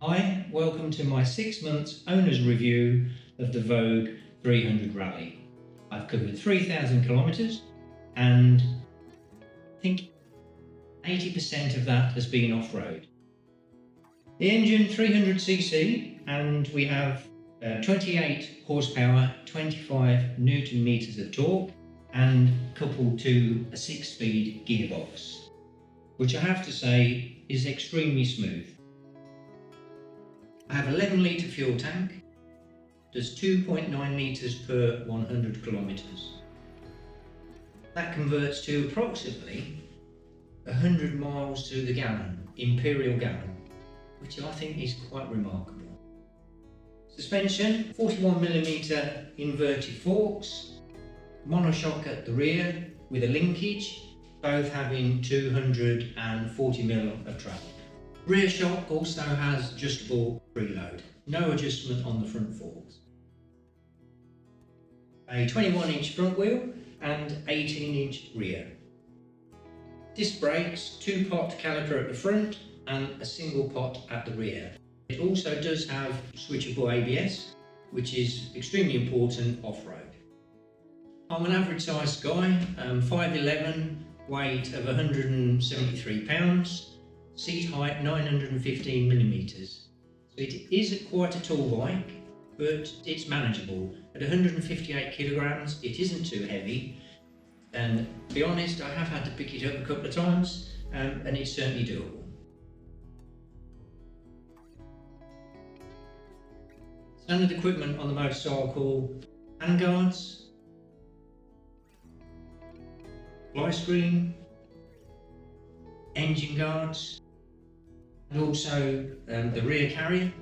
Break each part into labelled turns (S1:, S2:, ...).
S1: Hi, welcome to my 6 months owner's review of the Vogue 300 Rally. I've covered 3,000 kilometres and I think 80% of that has been off-road. The engine 300cc and we have 28 horsepower, 25 newton meters of torque and coupled to a 6-speed gearbox, which I have to say is extremely smooth. I have 11 litre fuel tank, does 2.9 litres per 100 kilometres. That converts to approximately 100 miles to the gallon, imperial gallon, which I think is quite remarkable. Suspension, 41mm inverted forks, monoshock at the rear with a linkage, both having 240mm of travel. Rear shock also has adjustable preload, no adjustment on the front forks. A 21-inch front wheel and 18-inch rear. Disc brakes, 2-pot caliper at the front and a single pot at the rear. It also does have switchable ABS, which is extremely important off-road. I'm an average sized guy, 5'11", weight of 173 pounds. Seat height 915mm. So it is quite a tall bike, but it's manageable. At 158 kilograms, it isn't too heavy. And to be honest, I have had to pick it up a couple of times, and it's certainly doable. Standard equipment on the motorcycle: handguards, fly screen, engine guards, and also the rear carrier,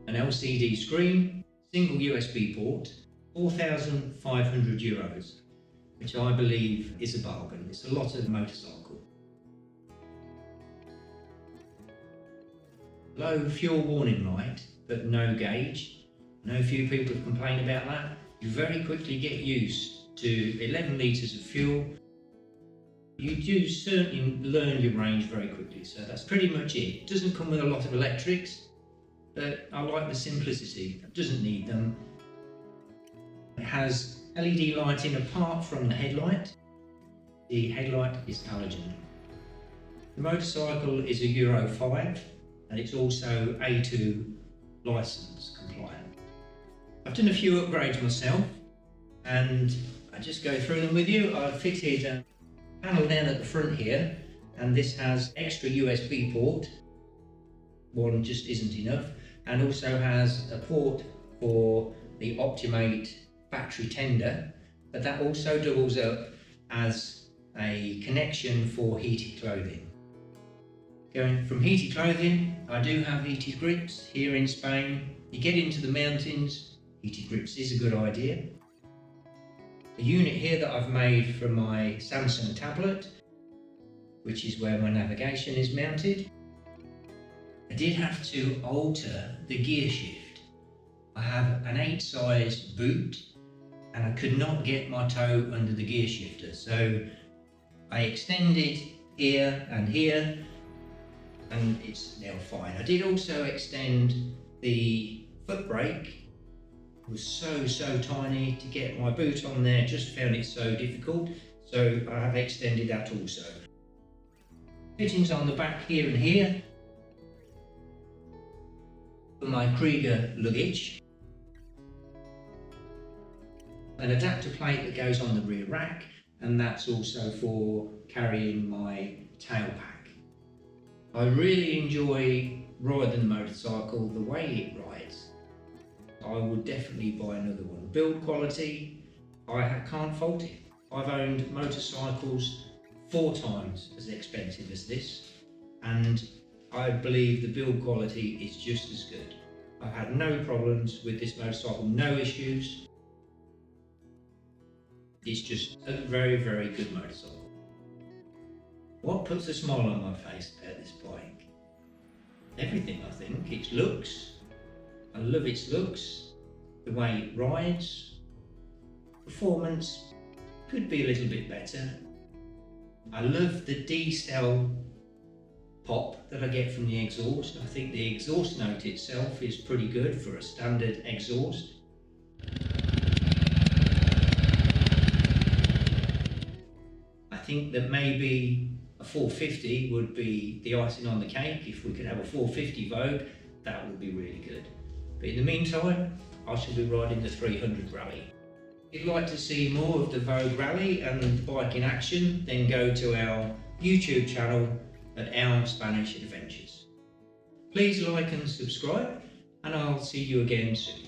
S1: an LCD screen, single USB port, €4,500, which I believe is a bargain. It's a lot of motorcycle. Low fuel warning light, but no gauge. I know a few people have complained about that. You very quickly get used to 11 litres of fuel. You do certainly learn your range very quickly, so that's pretty much it. It doesn't come with a lot of electrics, but I like the simplicity. It doesn't need them. It has LED lighting apart from the headlight. The headlight is halogen. The motorcycle is a Euro 5 and it's also A2 licence compliant. I've done a few upgrades myself and I just go through them with you. I've fitted a panel down at the front here, and this has extra USB port. One just isn't enough, and also has a port for the Optimate battery tender, but that also doubles up as a connection for heated clothing. Going from heated clothing, I do have heated grips here in Spain. You get into the mountains, heated grips is a good idea. A unit here that I've made for my Samsung tablet, which is where my navigation is mounted. I did have to alter the gear shift. I have an 8 size boot and I could not get my toe under the gear shifter, so I extended here and here and it's now fine. I did also extend the foot brake. It was so tiny to get my boot on there, just found it so difficult, so I have extended that also. Fittings on the back here and here for my Krieger luggage. An adapter plate that goes on the rear rack, and that's also for carrying my tail pack. I really enjoy riding the motorcycle, the way it rides. I would definitely buy another one. Build quality, I can't fault it. I've owned motorcycles 4 times as expensive as this, and I believe the build quality is just as good. I've had no problems with this motorcycle, no issues. It's just a very good motorcycle. What puts a smile on my face about this bike? Everything, I think. Its looks. I love its looks, the way it rides. Performance could be a little bit better. I love the D-cell pop that I get from the exhaust. I think the exhaust note itself is pretty good for a standard exhaust. I think that maybe a 450 would be the icing on the cake. If we could have a 450 Vogue, that would be really good. But in the meantime, I shall be riding the 300 Rally. If you'd like to see more of the Vogue Rally and bike in action, then go to our YouTube channel at Our Spanish Adventures. Please like and subscribe, and I'll see you again soon.